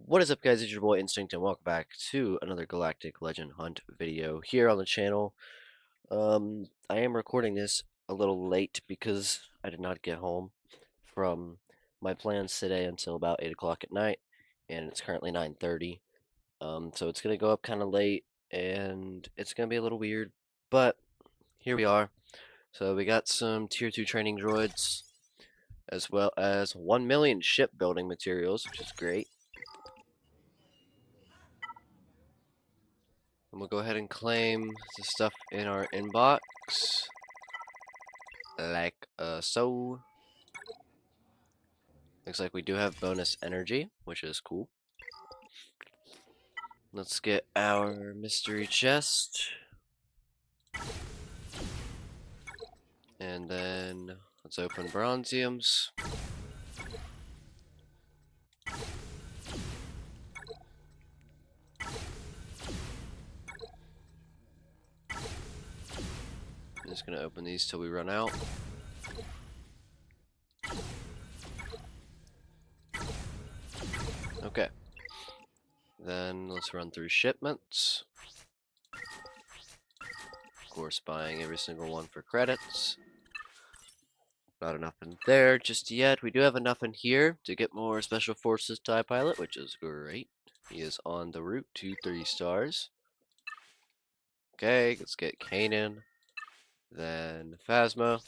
What is up, guys? It's your boy Instinct, and welcome back to another Galactic Legend Hunt video here on the channel. I am recording this a little late because I did not get home from my plans today until about 8 o'clock at night, and it's currently 9:30. So it's gonna go up kind of late, and it's gonna be a little weird, but here we are. So we got some Tier 2 training droids, as well as 1 million shipbuilding materials, which is great. And we'll go ahead and claim the stuff in our inbox, like so. Looks like we do have bonus energy, which is cool. Let's get our mystery chest. And then let's open bronziums. I'm just gonna open these till we run out. Okay. Then let's run through shipments. Of course, buying every single one for credits. Not enough in there just yet. We do have enough in here to get more Special Forces TIE Pilot, which is great. He is on the route to 3 stars. Okay, let's get Kanan. Then Phasma,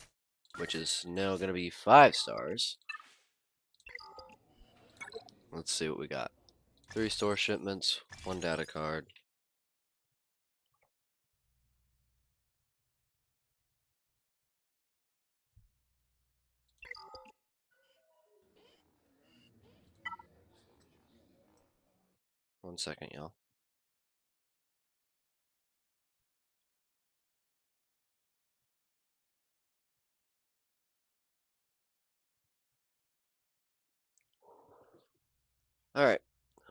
which is now going to be 5 stars. Let's see what we got. 3 store shipments, 1 data card. One second, y'all. Alright,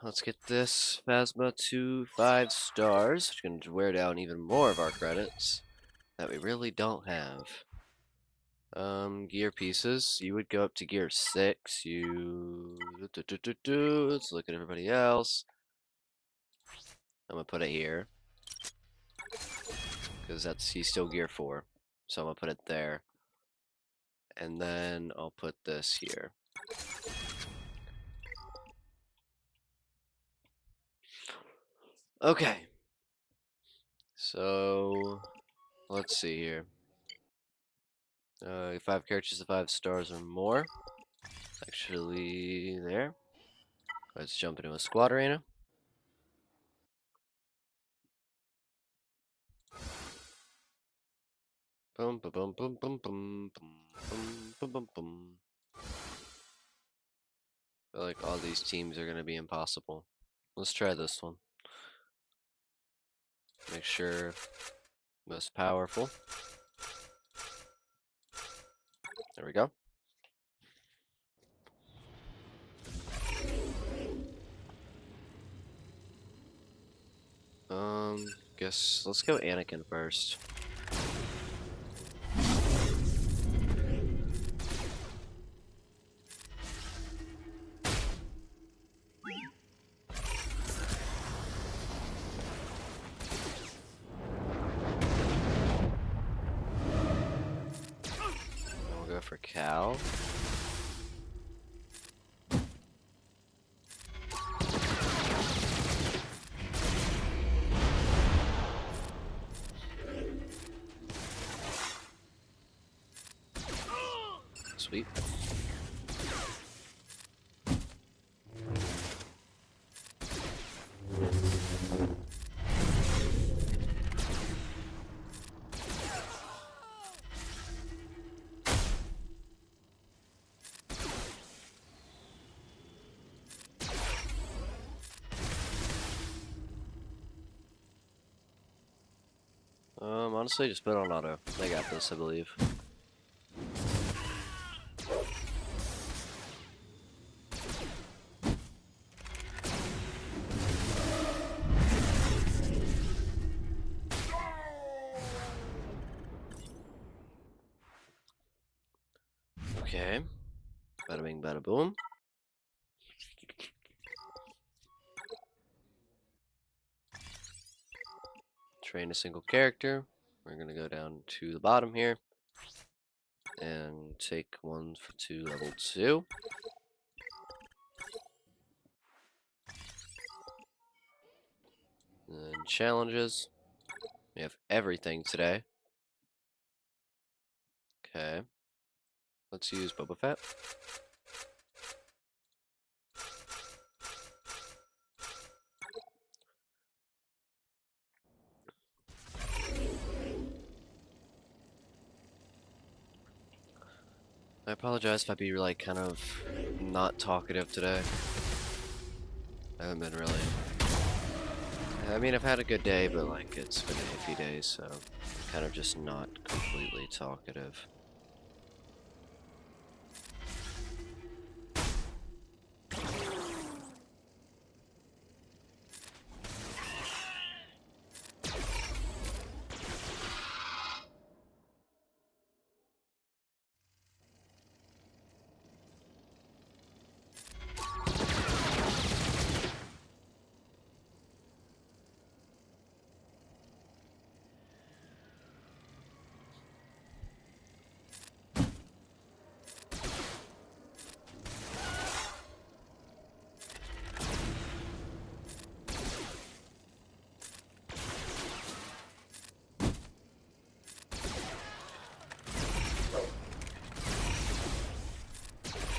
let's get this Phasma to 5 stars, which is going to wear down even more of our credits that we really don't have. Gear pieces. You would go up to gear 6. Let's look at everybody else. I'm gonna put it here because he's still gear 4. So I'm gonna put it there, and then I'll put this here. Okay. So let's see here. 5 characters of 5 stars or more. Actually, there. Let's jump into a squad arena. Boom, boom, boom, boom, boom, boom, boom, boom, boom, boom. I feel like all these teams are gonna be impossible. Let's try this one. Make sure most powerful. There we go. Guess let's go Anakin first. Then we'll go for Cal. Sweet. Honestly, just put on auto. They got this, I believe. Okay. Bada bing, bada boom. train a single character. We're gonna go down to the bottom here and take one to level 2. And then challenges. We have everything today. Okay. Let's use Boba Fett. I apologize if I be like kind of not talkative today. I haven't been really. I mean, I've had a good day, but like it's been a iffy day, so I'm kind of just not completely talkative.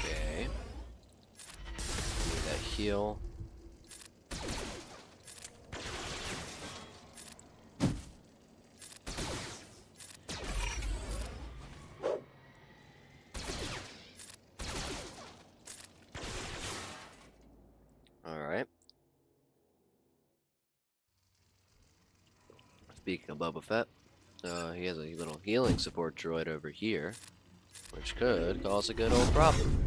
Okay. Need that heal. Alright. Speaking of Boba Fett, he has a little healing support droid over here, which could cause a good old problem.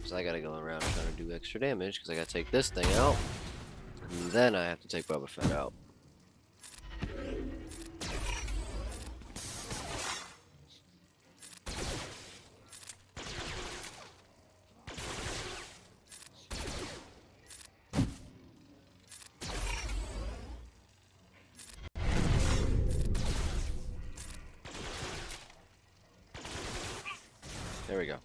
So I gotta go around trying to do extra damage, because I gotta take this thing out, and then I have to take Boba Fett out. There we go.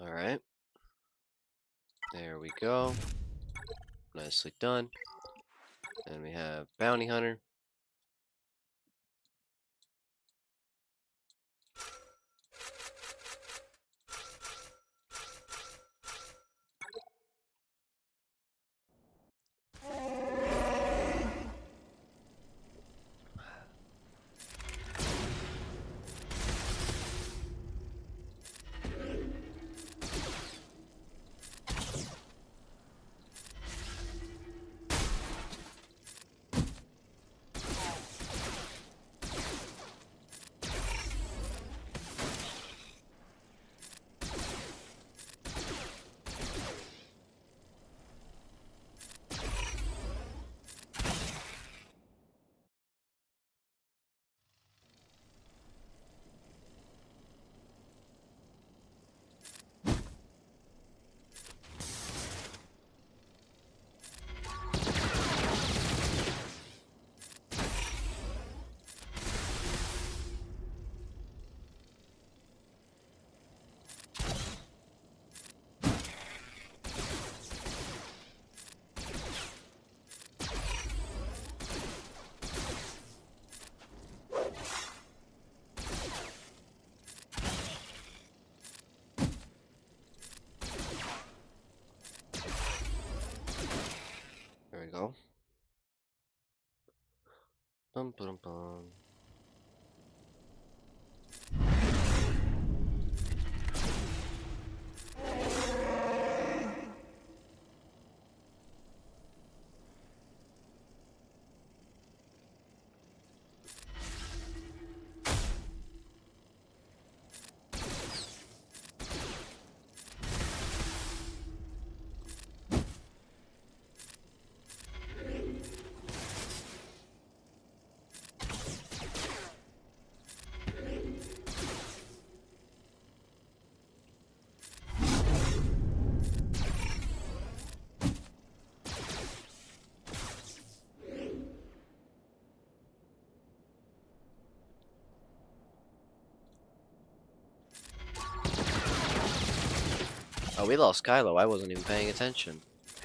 Alright. There we go. Nicely done. And we have Bounty Hunter. There we go. Bum, bum, bum. Oh, we lost Kylo. I wasn't even paying attention.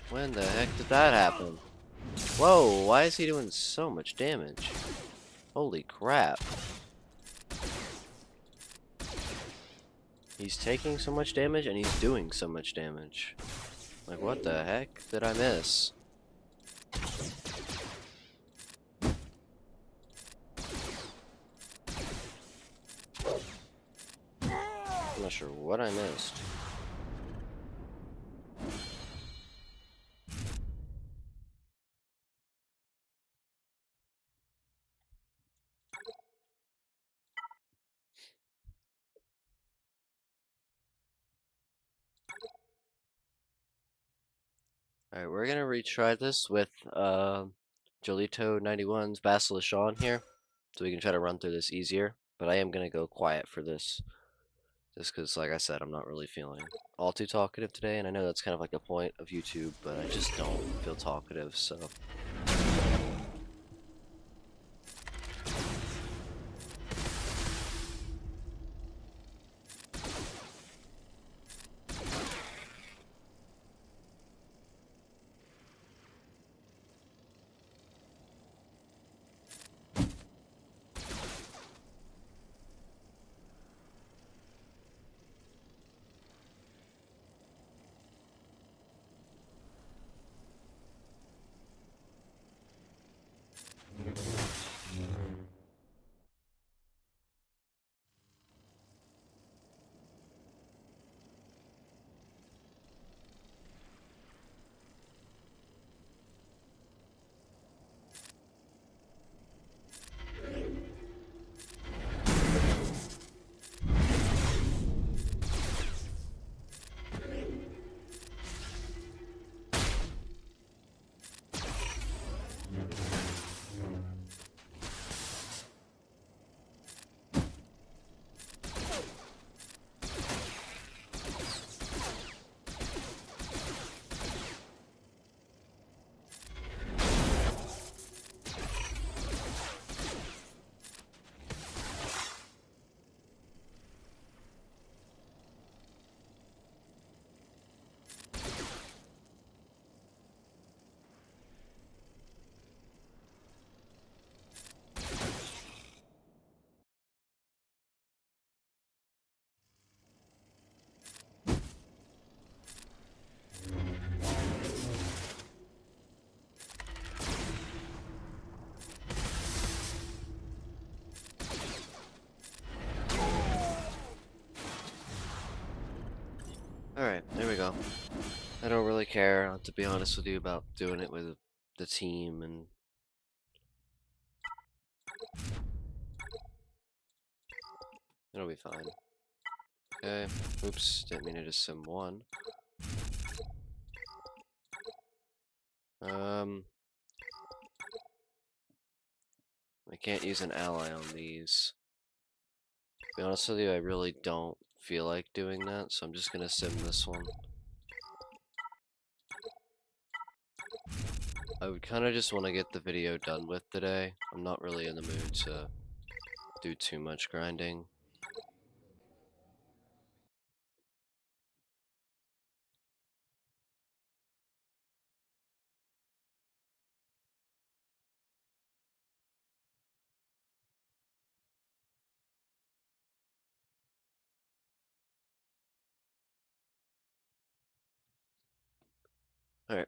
When the heck did that happen? Whoa, why is he doing so much damage? Holy crap. He's taking so much damage and he's doing so much damage. Like, what the heck did I miss? I'm not sure what I missed. Alright, we're gonna retry this with Jolito 91's Basilisk Shawn here. So we can try to run through this easier. But I am gonna go quiet for this. Just because, like I said, I'm not really feeling all too talkative today. And I know that's kind of like the point of YouTube, but I just don't feel talkative, so. Alright, there we go. I don't really care, to be honest with you, about doing it with the team, and it'll be fine. Okay, oops, didn't mean to just sim 1. I can't use an ally on these. To be honest with you, I really don't feel like doing that, so I'm just gonna sim this one. I would kind of just want to get the video done with today. I'm not really in the mood to do too much grinding. Alright,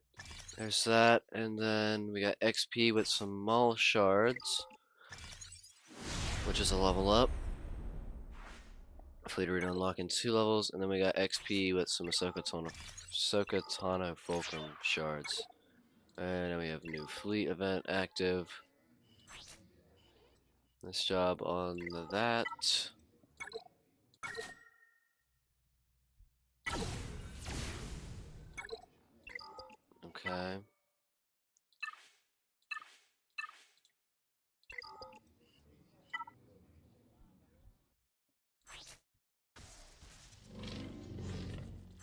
there's that, and then we got XP with some Maul shards, which is a level up. Fleet Arena unlocking 2 levels, and then we got XP with some Ahsoka Tano Fulcrum shards. And then we have new fleet event active. Nice job on that. Okay.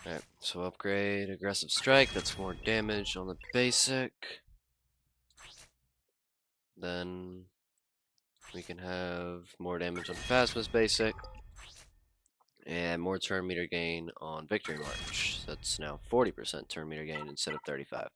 Alright, so upgrade aggressive strike, that's more damage on the basic. Then we can have more damage on Phasma's basic. And more turn meter gain on Victory March. That's now 40% turn meter gain instead of 35.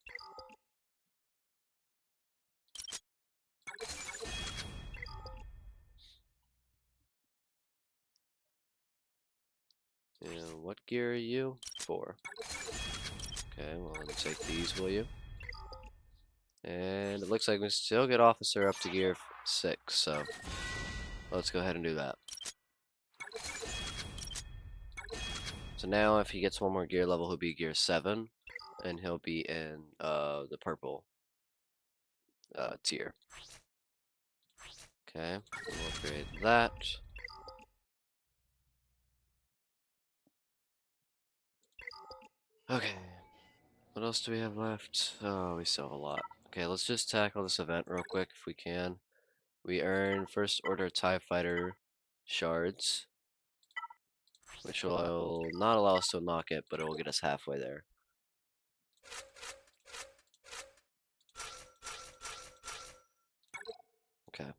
And what gear are you? 4. Okay, well then take these, will you? And it looks like we still get Officer up to gear 6, so let's go ahead and do that. So now if he gets one more gear level, he'll be gear 7, and he'll be in the purple tier. Okay, we'll upgrade that. Okay, what else do we have left? Oh, we still have a lot. Okay, let's just tackle this event real quick if we can. We earn First Order TIE Fighter shards, which will not allow us to unlock it, but it will get us halfway there. Okay.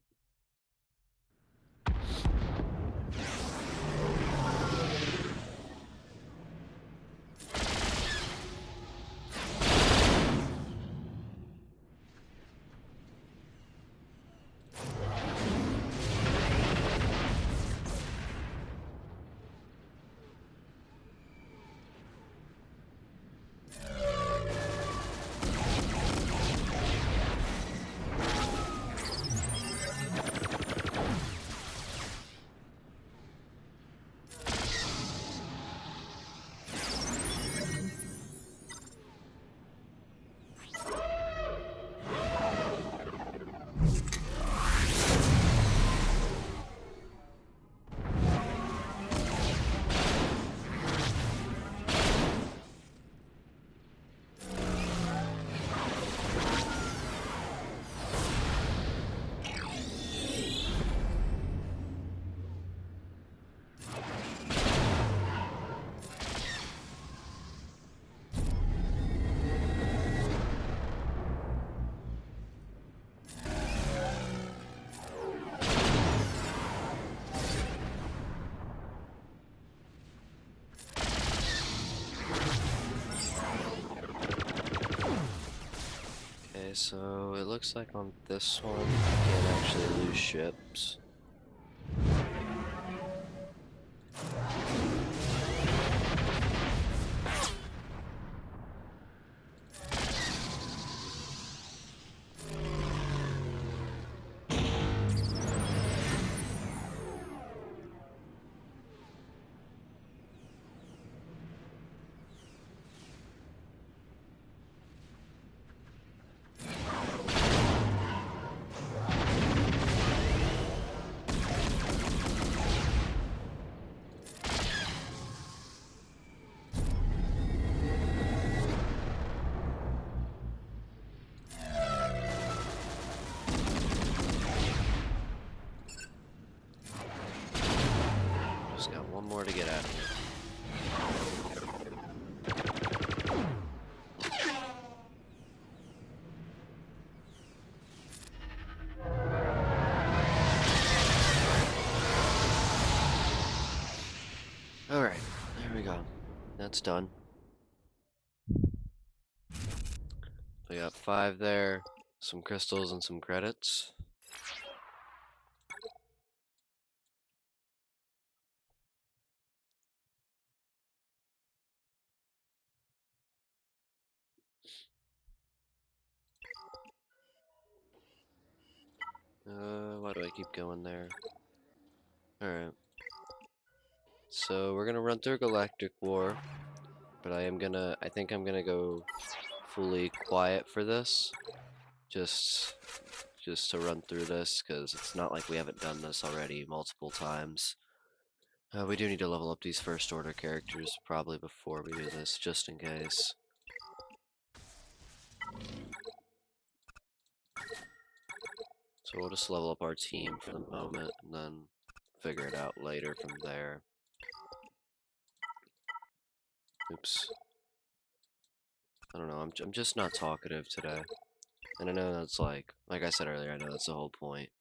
Okay, so it looks like on this one, you can't actually lose ships. Just got one more to get out of here. Alright, there we go. That's done. We got 5 there, some crystals and some credits. Why do I keep going there? Alright. So we're gonna run through Galactic War, but I think I'm gonna go fully quiet for this. Just to run through this, because it's not like we haven't done this already multiple times. We do need to level up these First Order characters probably before we do this, just in case. So we'll just level up our team for the moment, and then figure it out later from there. Oops. I don't know, I'm just not talkative today. And I know that's like I said earlier, I know that's the whole point.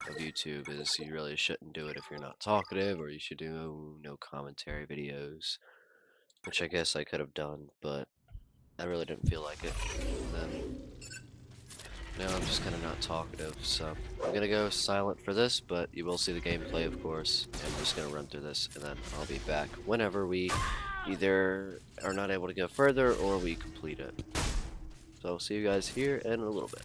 of YouTube is you really shouldn't do it if you're not talkative, or you should do no commentary videos, which I guess I could have done, but I really didn't feel like it. And then now I'm just kind of not talkative, so I'm gonna go silent for this, but you will see the gameplay, of course. I'm just gonna run through this, and then I'll be back whenever we either are not able to go further or we complete it. So I'll see you guys here in a little bit.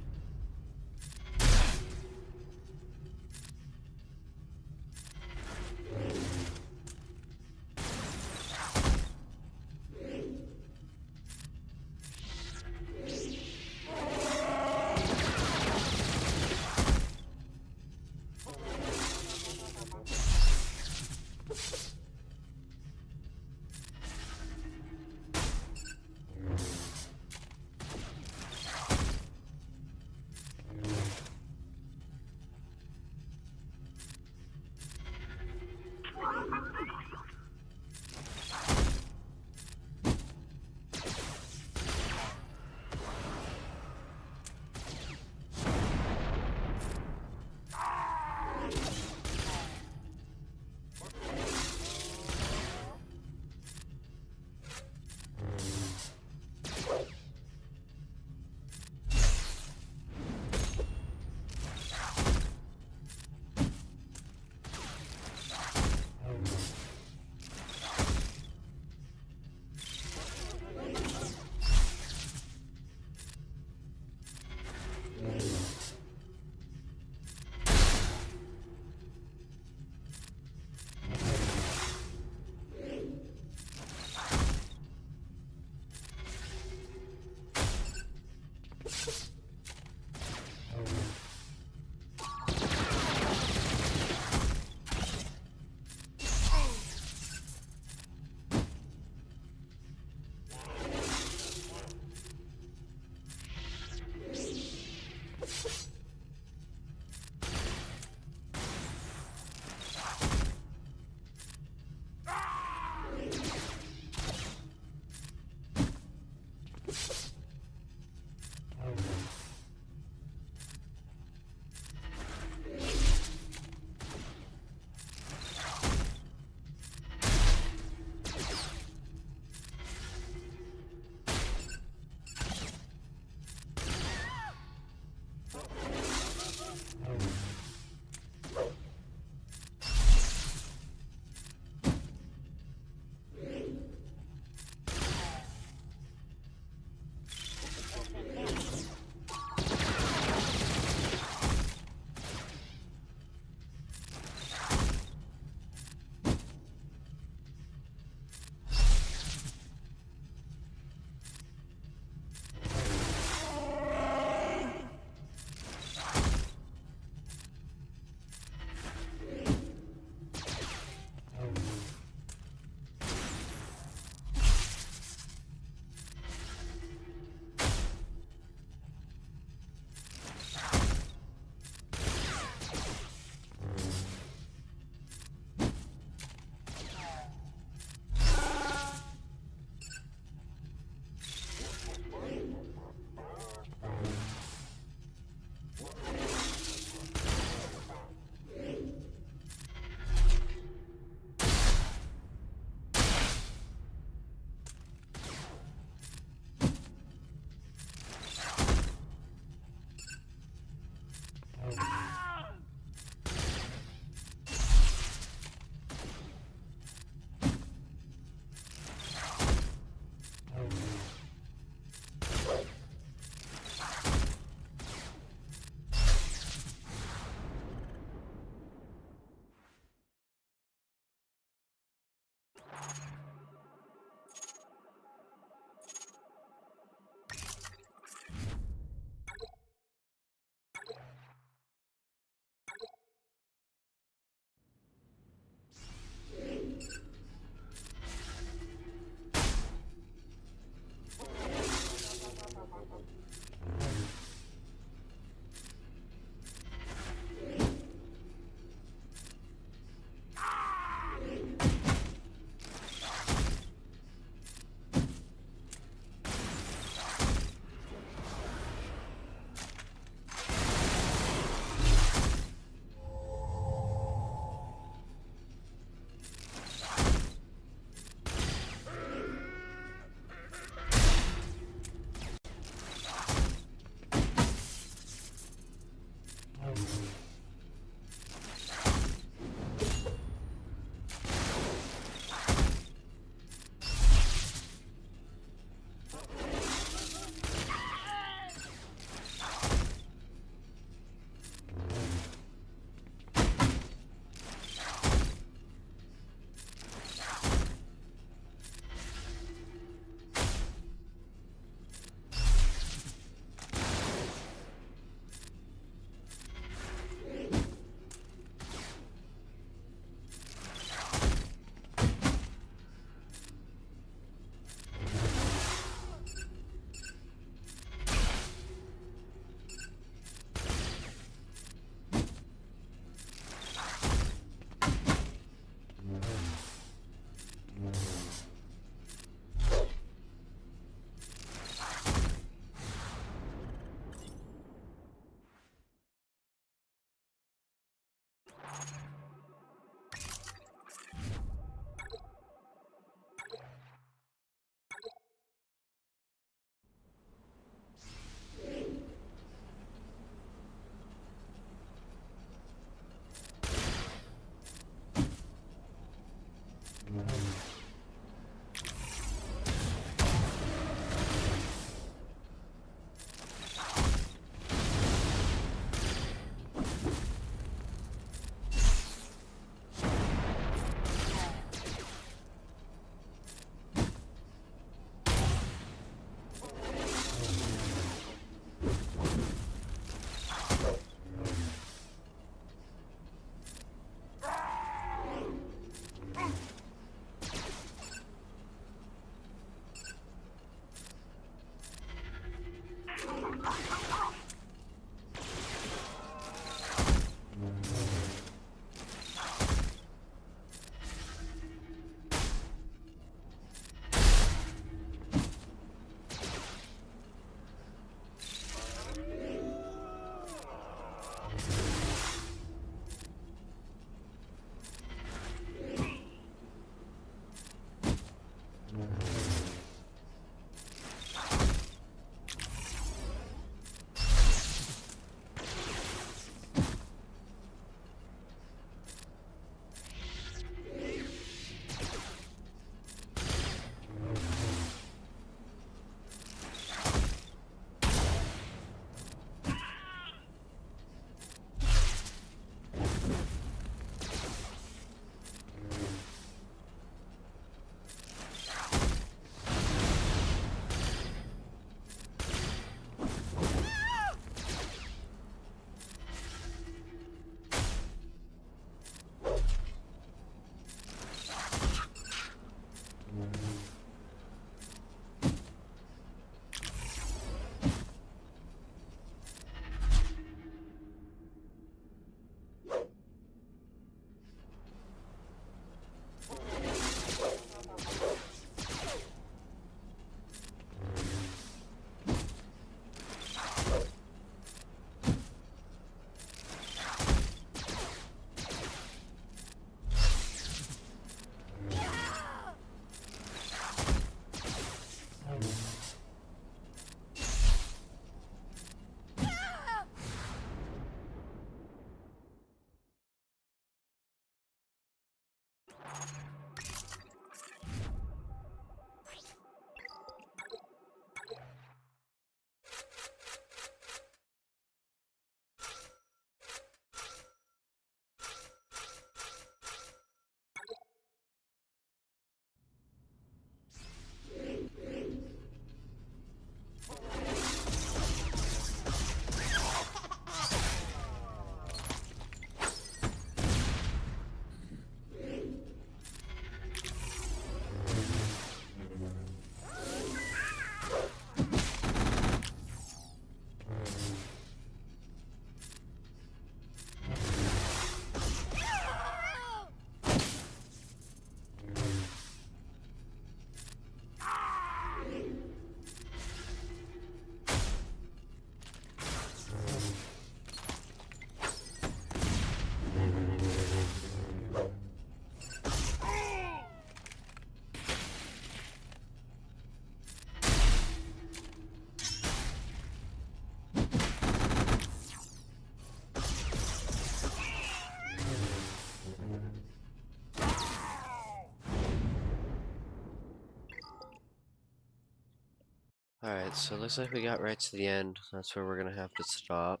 Alright, so it looks like we got right to the end. That's where we're gonna have to stop.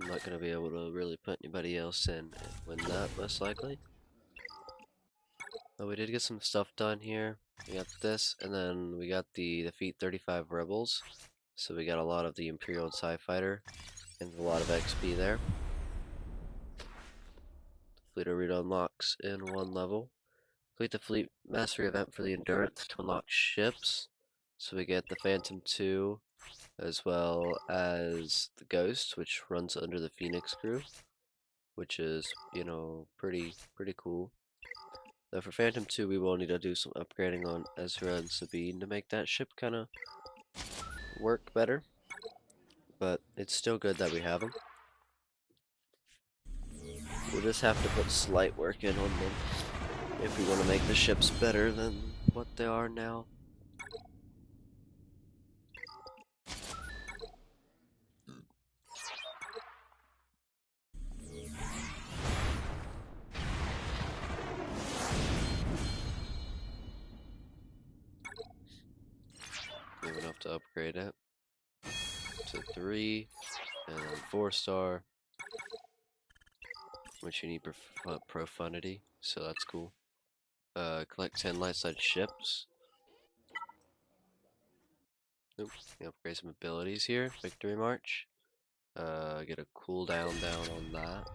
I'm not gonna be able to really put anybody else in and win that, most likely. But we did get some stuff done here. We got this, and then we got the defeat 35 rebels. So we got a lot of the Imperial TIE Fighter, and a lot of XP there. Fleet Arena unlocks in one level. Complete the Fleet Mastery event for the Endurance to unlock ships. So we get the Phantom 2, as well as the Ghost, which runs under the Phoenix crew, which is, you know, pretty cool. Though for Phantom 2, we will need to do some upgrading on Ezra and Sabine to make that ship kind of work better. But it's still good that we have them. We'll just have to put slight work in on them if we want to make the ships better than what they are now. We have enough to upgrade it to 3 and then 4-star, which you need profundity, so that's cool. Collect 10 light-side ships. Oops, upgrade some abilities here. Victory March. Get a cooldown down on that.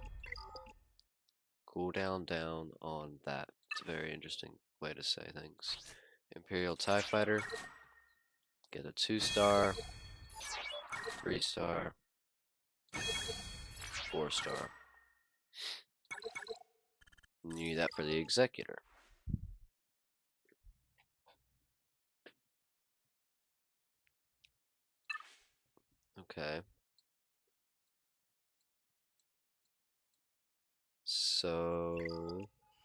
Cooldown down on that. It's a very interesting way to say things. Imperial TIE Fighter. Get a 2-star. 3-star. 4-star. You need that for the Executor. Okay. So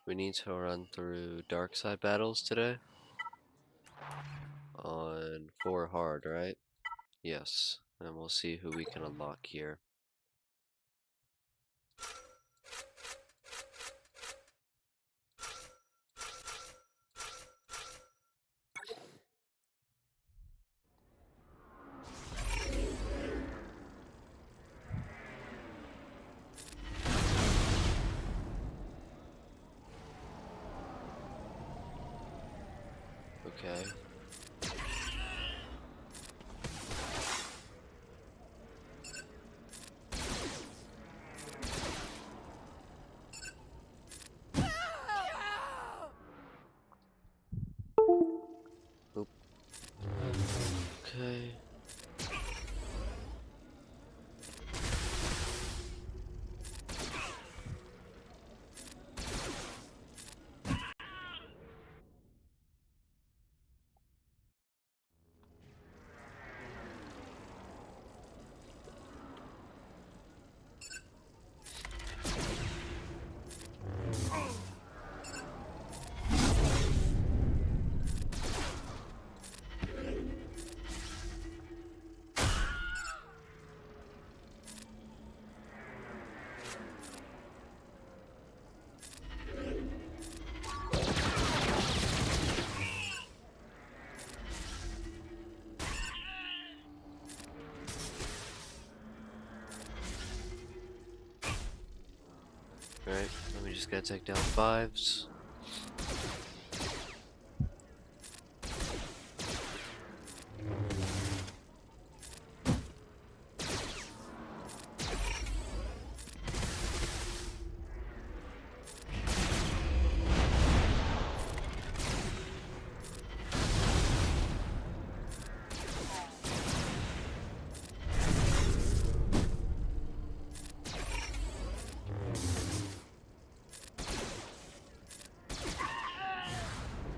we need to run through dark side battles today on 4 hard, right? Yes. And we'll see who we can unlock here. Okay. Oop. Okay. Alright, then we just gotta take down 5s.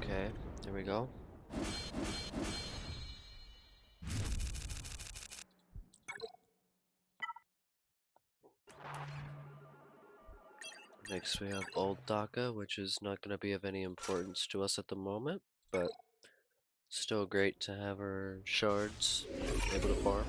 Okay, there we go. Next we have Old Dhaka, which is not going to be of any importance to us at the moment, but still great to have our shards able to farm.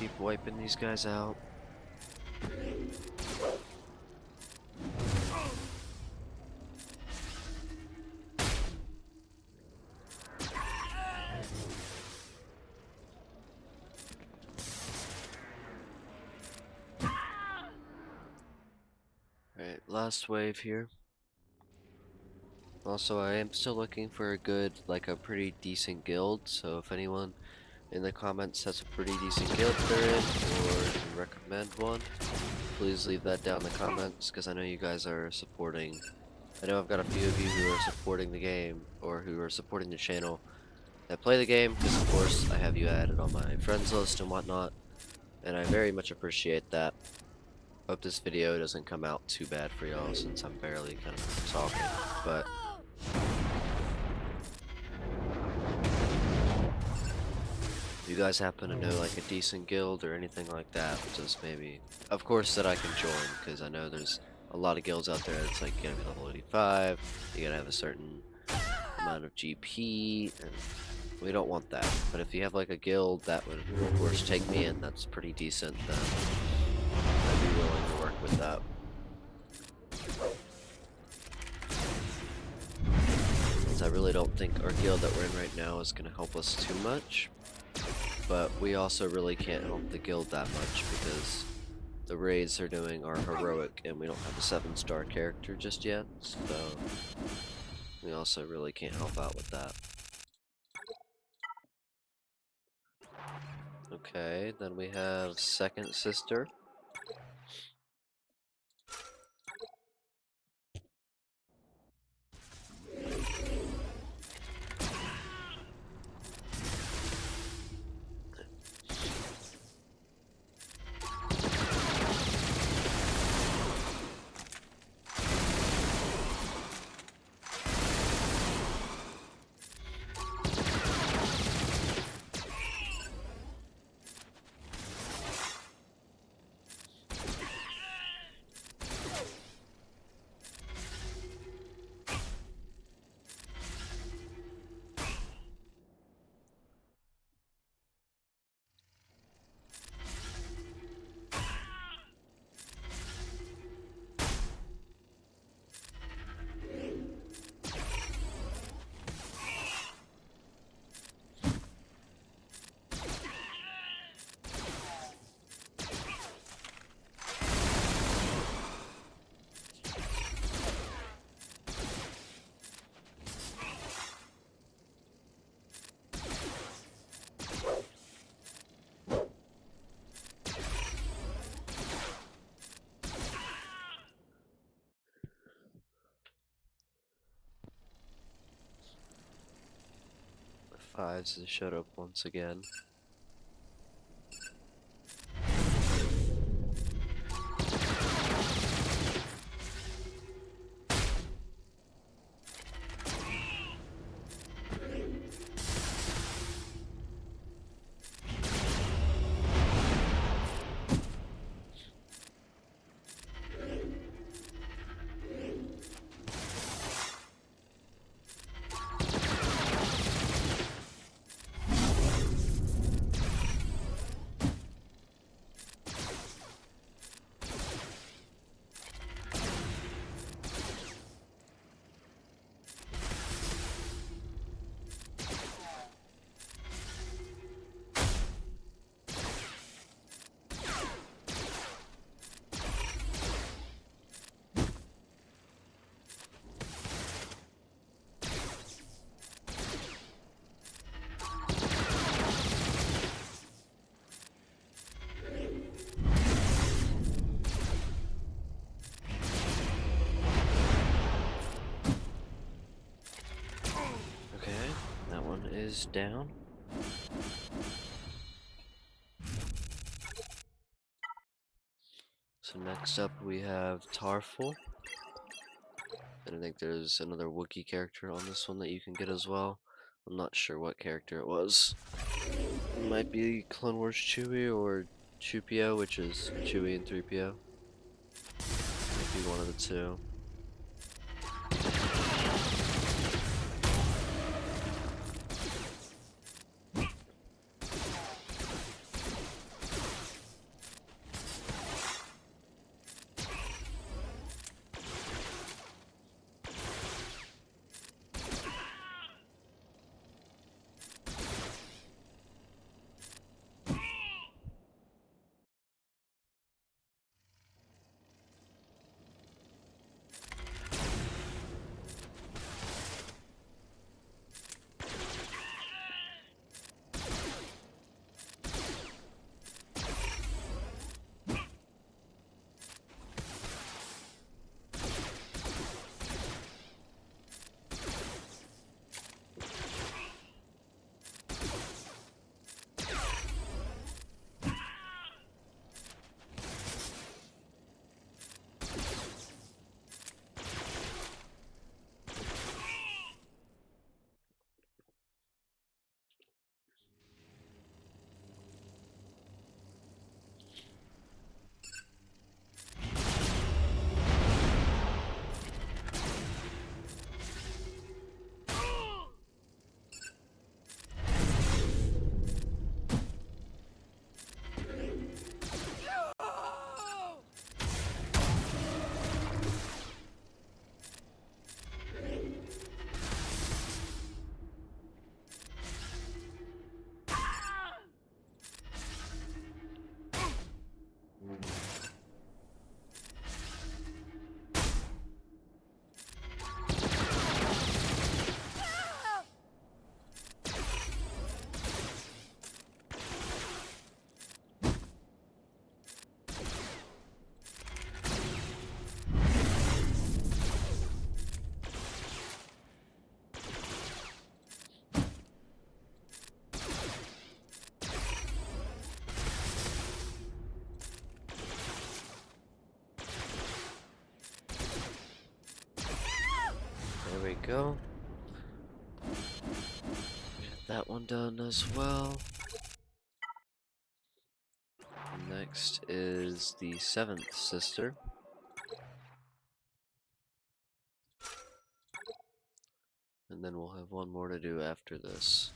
keep wiping these guys out. Alright, last wave here. Also, I am still looking for a good, like a pretty decent guild, so if anyone in the comments has a pretty decent guild they're in, or can recommend one, please leave that down in the comments, because I know you guys are supporting. I know I've got a few of you who are supporting the game, or who are supporting the channel, that play the game, because of course I have you added on my friends list and whatnot, and I very much appreciate that. Hope this video doesn't come out too bad for y'all, since I'm barely kind of talking, but if you guys happen to know like a decent guild or anything like that, just maybe, of course, that I can join, because I know there's a lot of guilds out there that's like you gotta be level 85, you gotta have a certain amount of GP, and we don't want that. But if you have like a guild that would, of course, take me in, that's pretty decent, then I'd be willing to work with that. Since I really don't think our guild that we're in right now is gonna help us too much. But we also really can't help the guild that much because the raids they're doing are heroic and we don't have a 7-star character just yet, so we also really can't help out with that. Okay, then we have Second Sister. Fives has showed up once again. Is down. So next up we have Tarful. And I think there's another Wookiee character on this one that you can get as well. I'm not sure what character it was. It might be Clone Wars Chewie or Chewpio, which is Chewie and 3PO. Might be one of the two. go. Get that one done as well. Next is the 7th sister. And then we'll have one more to do after this.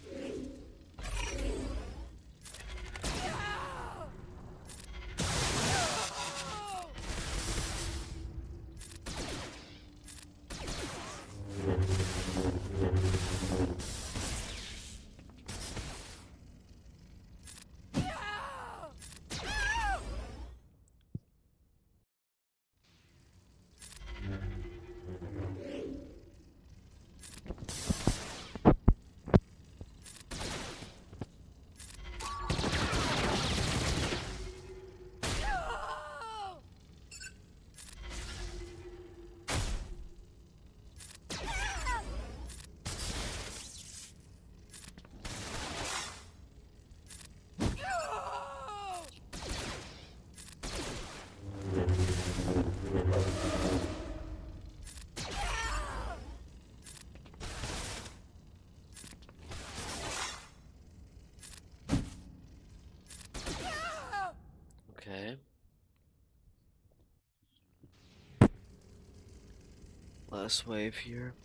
Okay. Last wave here.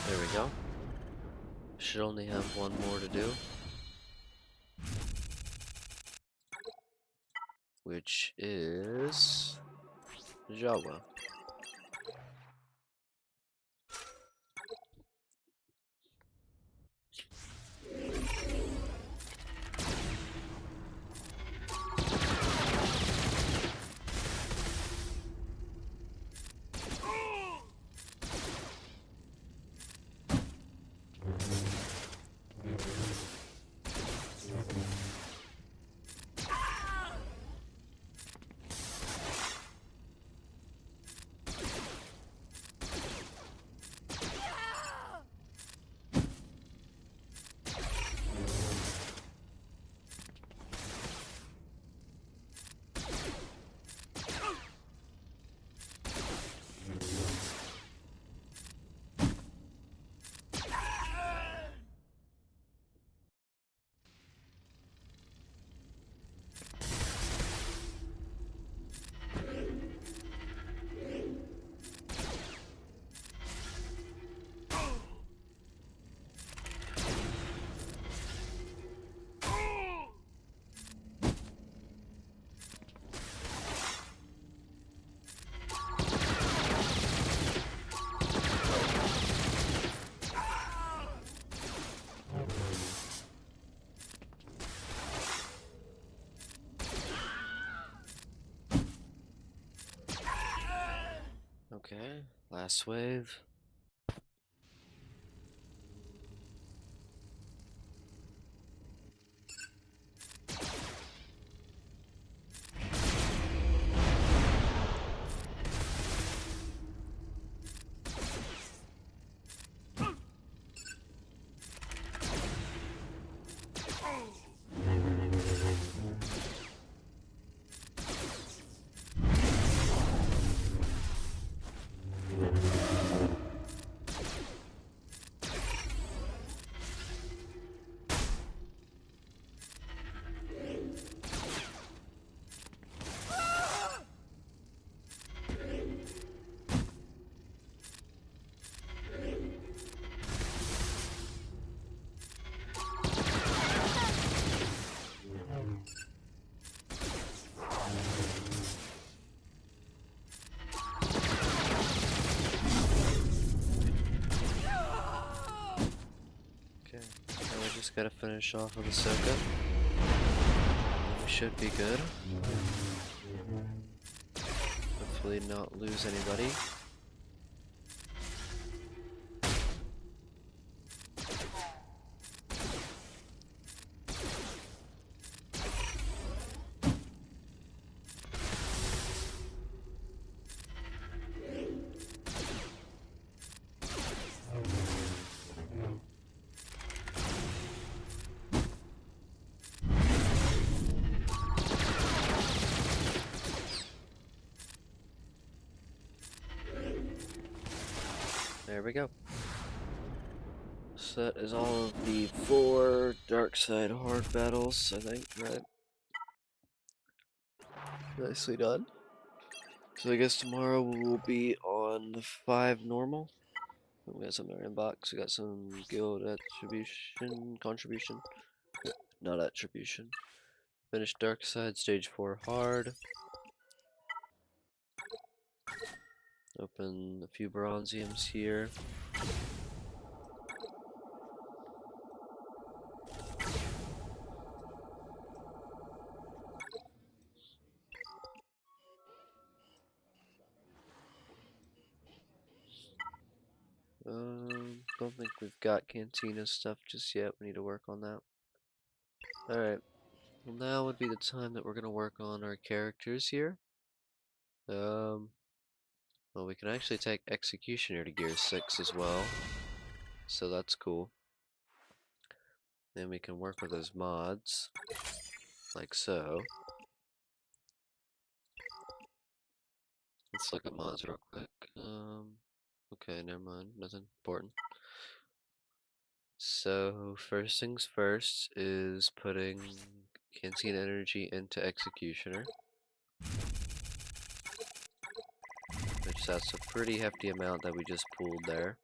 There we go. Should only have one more to do. Which is Jawa. Okay, last wave. gotta finish off with Ahsoka. We should be good. Hopefully not lose anybody. There we go. So that is all of the 4 dark side hard battles, I think, right? Nicely done. So I guess tomorrow we'll be on the 5 normal. We got some in our inbox. We got some guild contribution. Not attribution. Finish dark side, stage 4 hard. Open a few bronziums here. Don't think we've got Cantina stuff just yet. We need to work on that. Alright. Well, now would be the time that we're gonna work on our characters here. Well, we can actually take Executioner to Gear 6 as well. So that's cool. Then we can work with those mods. Like so. Let's look at mods real quick. Okay, never mind. Nothing important. So, first things first is putting Cantina Energy into Executioner. Which that's a pretty hefty amount that we just pulled there.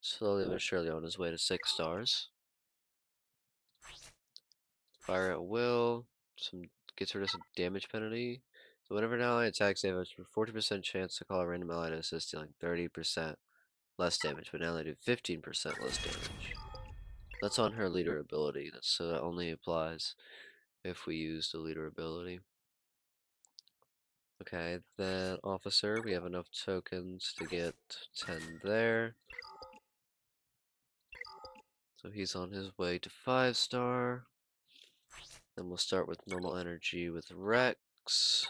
Slowly but surely on his way to 6 stars. Fire at will. Gets rid of some damage penalty. So whenever an ally attacks, they have a 40% chance to call a random ally to assist, dealing 30% less damage, but now they do 15% less damage. That's on her leader ability. So that only applies if we use the leader ability. Okay, then officer, we have enough tokens to get 10 there. So he's on his way to 5 star. Then we'll start with normal energy with Rex.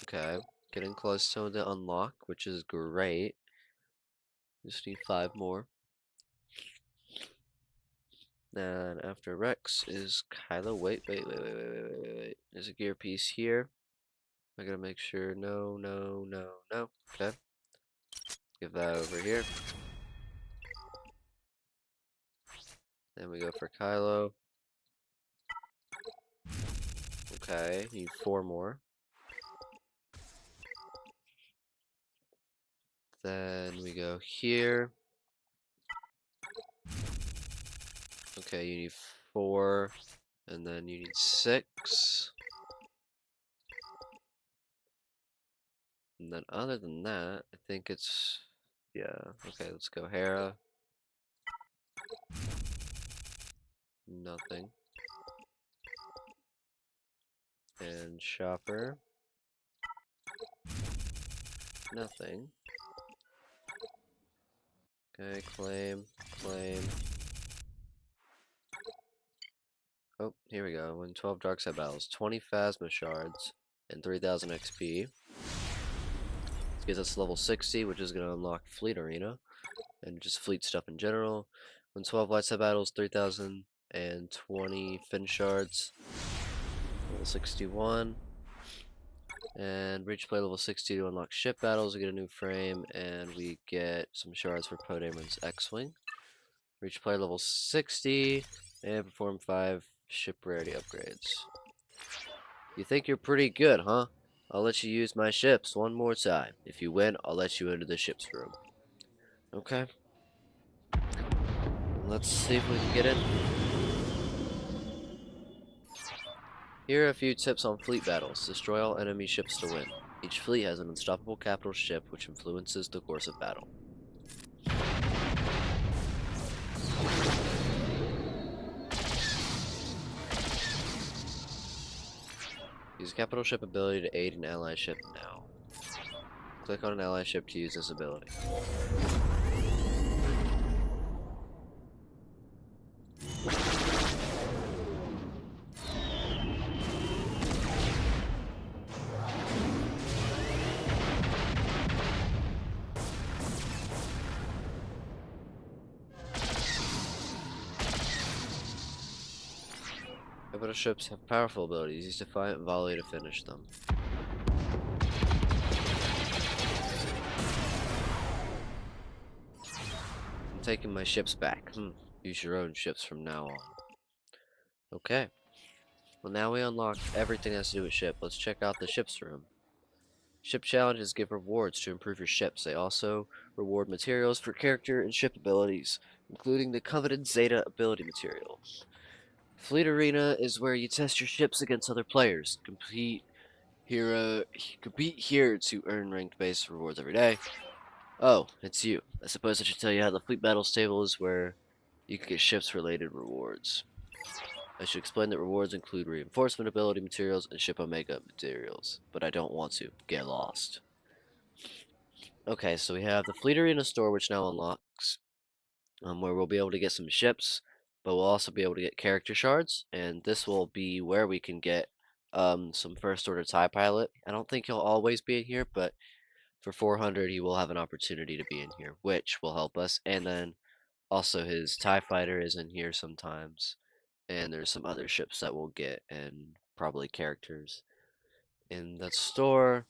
Okay, getting close to the unlock, which is great. Just need 5 more. Then after Rex is Kylo. Wait. There's a gear piece here. I gotta make sure. No. Okay. Give that over here. Then we go for Kylo. Okay, need 4 more. Then we go here. Okay, you need 4. And then you need 6. And then other than that, I think it's... Yeah, okay, let's go Hera. Nothing. And Chopper. Nothing. Okay, claim. Oh, here we go. Win 12 dark side battles, 20 Phasma shards, and 3,000 XP. This gets us level 60, which is going to unlock Fleet Arena, and just fleet stuff in general. Win 12 light side battles, 3,020 Fin shards, level 61. And reach play level 60 to unlock ship battles. We get a new frame, and we get some shards for Poe Dameron's X-Wing. Reach play level 60, and perform 5 ship rarity upgrades. You think you're pretty good, huh? I'll let you use my ships one more time. If you win, I'll let you into the ship's room. Okay. Let's see if we can get in. Here are a few tips on fleet battles. Destroy all enemy ships to win. Each fleet has an unstoppable capital ship which influences the course of battle. Use capital ship ability to aid an ally ship now. Click on an ally ship to use this ability. Capital ships have powerful abilities. Use Defiant Volley to finish them. I'm taking my ships back. Use your own ships from now on. Okay. Well, now we unlocked everything that has to do with ship. Let's check out the ships room. Ship challenges give rewards to improve your ships. They also reward materials for character and ship abilities, including the coveted Zeta ability material. Fleet Arena is where you test your ships against other players. Compete here to earn ranked base rewards every day. Oh, it's you. I suppose I should tell you how the Fleet Battles table is where you can get ships related rewards. I should explain that rewards include reinforcement ability materials and ship omega materials, but I don't want to get lost. Okay, so we have the Fleet Arena store, which now unlocks, where we'll be able to get some ships, but we'll also be able to get character shards, and this will be where we can get some first order TIE pilot. I don't think he'll always be in here, but for 400 he will have an opportunity to be in here, which will help us. And then also his TIE fighter is in here sometimes, and there's some other ships that we'll get, and probably characters. In the store,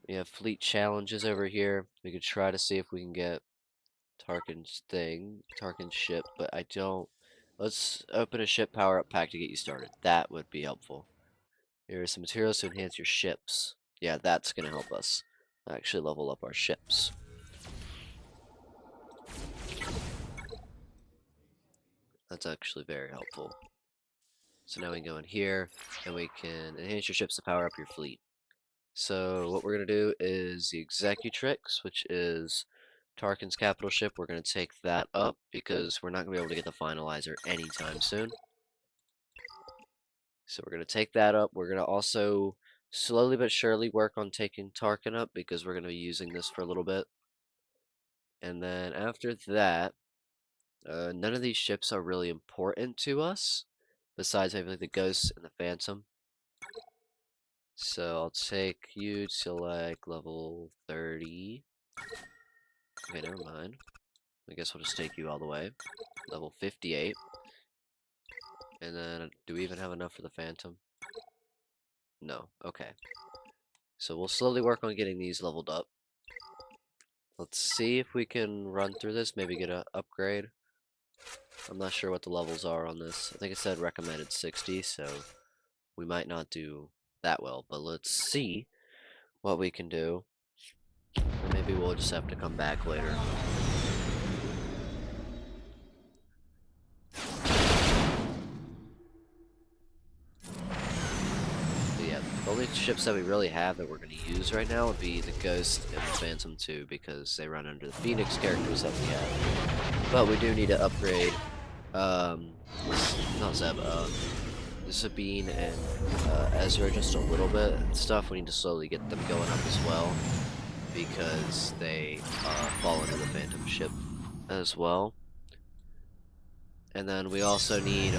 we have fleet challenges over here. We could try to see if we can get Tarkin's ship, but I don't. Let's open a ship power-up pack to get you started. That would be helpful. Here are some materials to enhance your ships. Yeah, that's going to help us actually level up our ships. That's actually very helpful. So now we can go in here, and we can enhance your ships to power up your fleet. So what we're going to do is the Executrix, which is Tarkin's capital ship. We're going to take that up because we're not going to be able to get the Finalizer anytime soon. So we're going to take that up. We're going to also slowly but surely work on taking Tarkin up because we're going to be using this for a little bit. And then after that, none of these ships are really important to us, besides maybe like the Ghost and the Phantom. So I'll take you to like level 30. Okay, never mind. I guess we'll just take you all the way. Level 58. And then, do we even have enough for the Phantom? No, okay. So we'll slowly work on getting these leveled up. Let's see if we can run through this, maybe get an upgrade. I'm not sure what the levels are on this. I think it said recommended 60, so we might not do that well, but let's see what we can do. Or maybe we'll just have to come back later. But yeah, the only ships that we really have that we're going to use right now would be the Ghost and the Phantom 2 because they run under the Phoenix characters that we have. But we do need to upgrade, not Zeb, Sabine and Ezra just a little bit and stuff. We need to slowly get them going up as well because they fall under the Phantom ship as well. And then we also need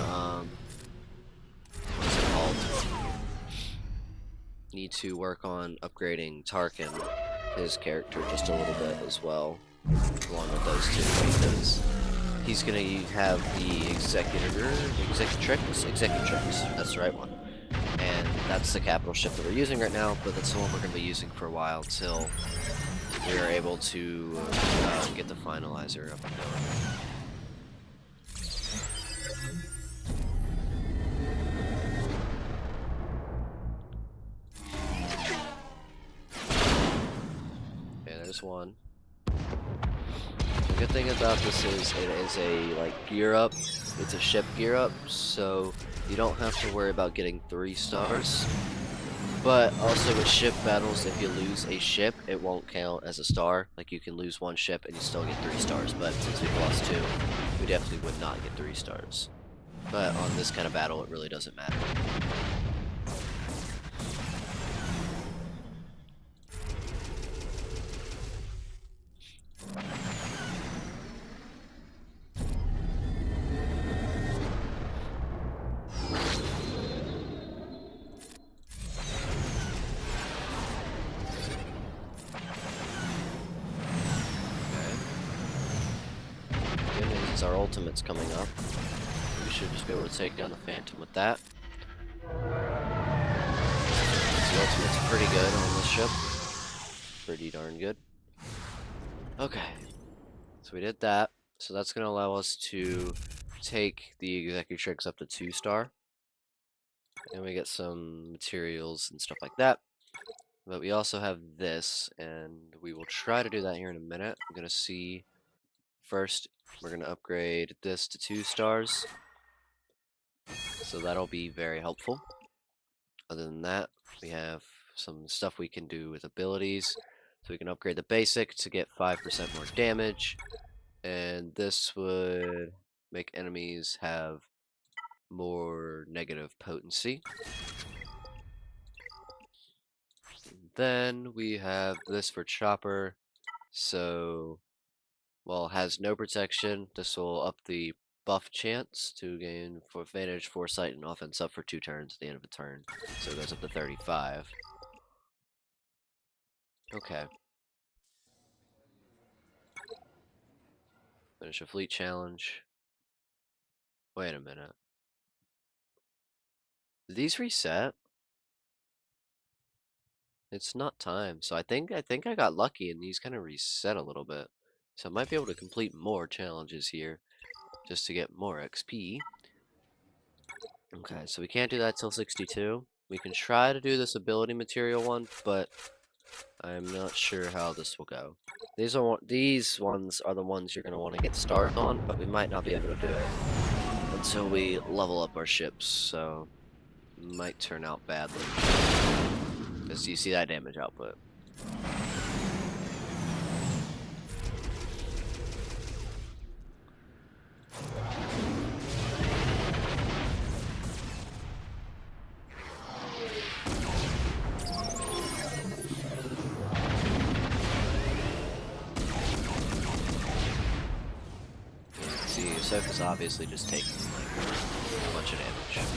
what's it called? Need to work on upgrading Tarkin, his character, just a little bit as well, along with those two, because he's gonna have the Executrix, that's the right one. And that's the capital ship that we're using right now, but that's the one we're gonna be using for a while until we are able to get the Finalizer up and going. Okay, there's one. The good thing about this is it is a like gear up. It's a ship gear up, so you don't have to worry about getting 3 stars. But also with ship battles, if you lose a ship, it won't count as a star. Like you can lose 1 ship and you still get 3 stars. But since we've lost 2, we definitely would not get 3 stars. But on this kind of battle, it really doesn't matter. ultimate's coming up. We should just be able to take down the Phantom with that. The ultimate's pretty good on this ship. Pretty darn good. Okay. So we did that. So that's going to allow us to take the Executrix up to 2-star. And we get some materials and stuff like that. But we also have this, and we will try to do that here in a minute. I'm going to see. First, we're going to upgrade this to 2 stars. So that'll be very helpful. Other than that, we have some stuff we can do with abilities. So we can upgrade the basic to get 5% more damage. And this would make enemies have more negative potency. Then we have this for Chopper. So, while it has no protection, this will up the buff chance to gain for advantage, foresight, and offense up for 2 turns at the end of a turn. So it goes up to 35. Okay. Finish a fleet challenge. Wait a minute. Did these reset? It's not time, so I think I got lucky and these kind of reset a little bit. So I might be able to complete more challenges here just to get more XP. Okay, so we can't do that till 62. We can try to do this ability material one, but I'm not sure how this will go. These ones are the ones you're going to want to get started on, but we might not be able to do it until we level up our ships, so it might turn out badly. Because you see that damage output. See, Ahsoka's obviously just taking like a bunch of damage.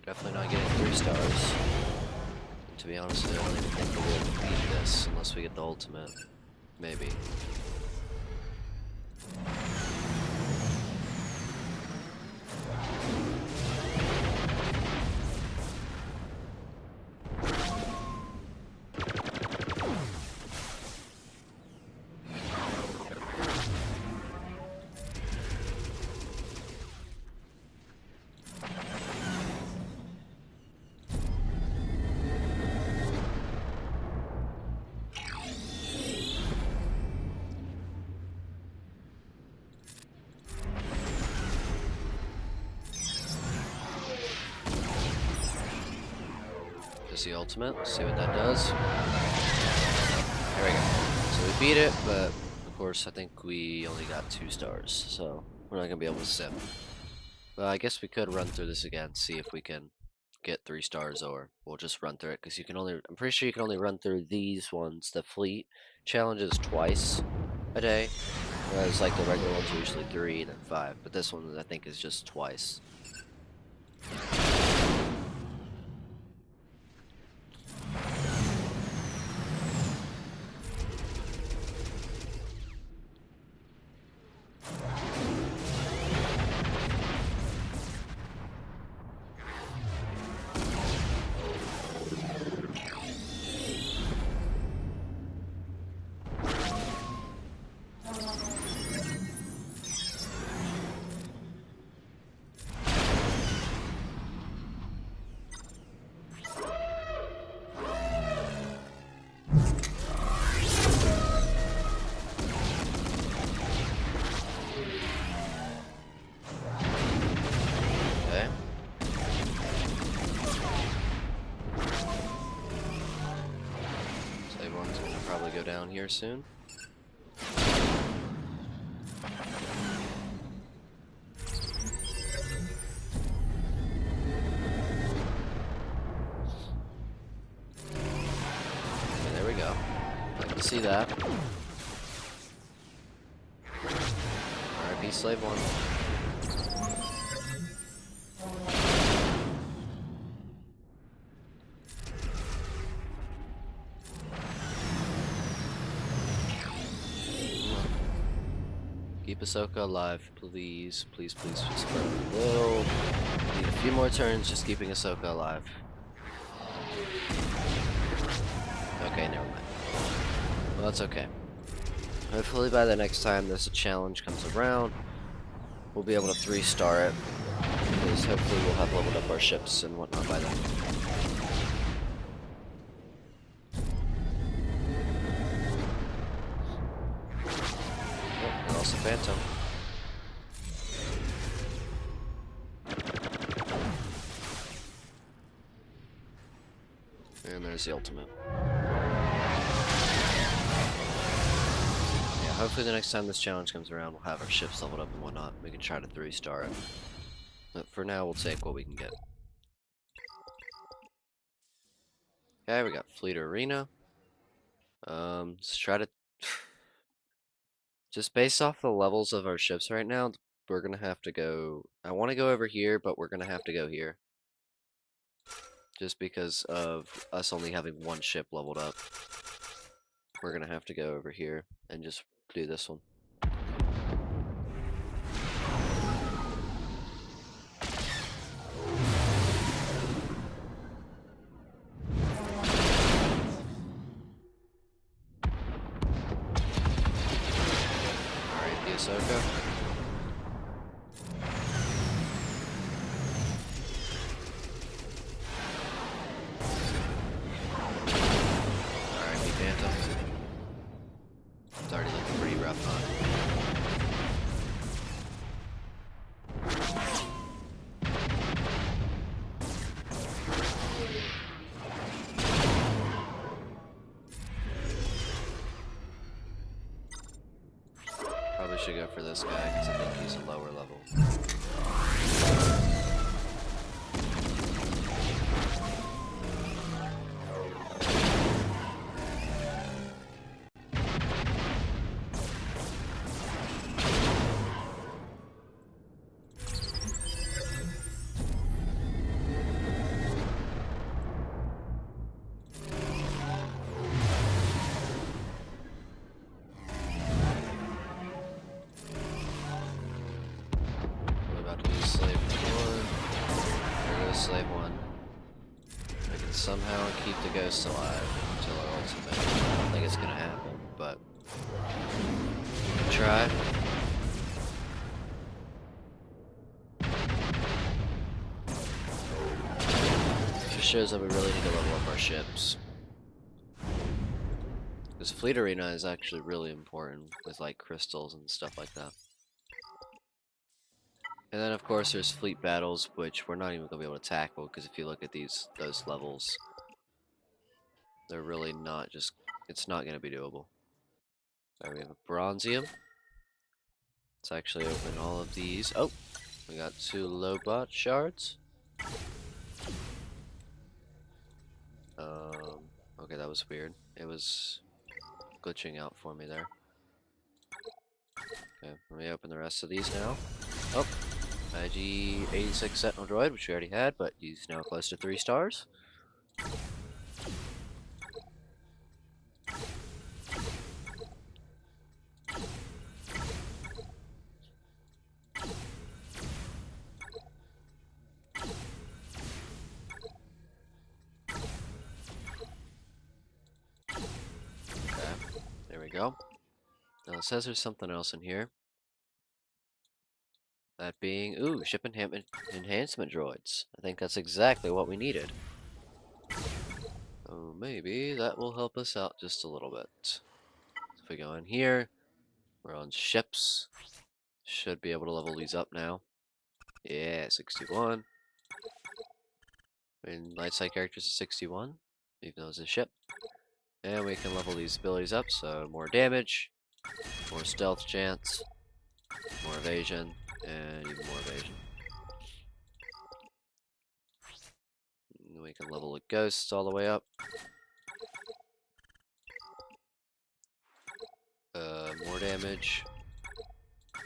Definitely not getting 3 stars. And to be honest, I don't even think we'll be able to beat this unless we get the ultimate. Maybe. The ultimate. Let's see what that does. There we go. So we beat it, but of course I think we only got 2 stars, so we're not gonna be able to sim. Well, I guess we could run through this again, see if we can get 3 stars, or we'll just run through it because you can only. I'm pretty sure you can only run through these ones. The fleet challenges twice a day, whereas like the regular ones are usually 3 and then 5. But this one I think is just twice. down here soon. Okay, there we go. I can see that. RIP Slave 1. Keep Ahsoka alive, please. Please, please, just for a little. Need a few more turns just keeping Ahsoka alive. Okay, never mind. Well, that's okay. Hopefully by the next time this challenge comes around, we'll be able to 3-star it. Because hopefully we'll have leveled up our ships and whatnot by then. Oh, and also Phantom. And there's the ultimate. Yeah, hopefully the next time this challenge comes around, we'll have our ships leveled up and whatnot. We can try to 3-star it. But for now, we'll take what we can get. Okay, we got Fleet Arena. Let's try to... Just based off the levels of our ships right now, we're gonna have to go... I want to go over here, but we're gonna have to go here. Just because of us only having one ship leveled up. We're gonna have to go over here and just do this one. Alright, the Ahsoka. Alright, the Phantom. It's already looking pretty rough, huh? Probably should go for this guy because I think he's a lower level. Slave 1. I can somehow keep the ghost alive until our ultimate. I don't think it's gonna happen, but try. Just shows that we really need to level up our ships. This Fleet Arena is actually really important with like crystals and stuff like that. And then of course there's fleet battles, which we're not even gonna be able to tackle because if you look at those levels, they're really not just. It's not gonna be doable. Alright, we have a Bronzium. Let's actually open all of these. Oh, we got 2 Lobot shards. Okay, that was weird. It was glitching out for me there. Okay, let me open the rest of these now. Oh, IG-86 Sentinel Droid, which we already had, but he's now close to 3 stars. There we go. Now it says there's something else in here. That being, ooh, ship enhancement droids. I think that's exactly what we needed. Oh, maybe that will help us out just a little bit. So if we go in here, we're on ships. Should be able to level these up now. Yeah, 61. And light side characters is 61, even though it's a ship. And we can level these abilities up, so more damage, more stealth chance, more evasion, and even more evasion. And we can level the ghosts all the way up. More damage,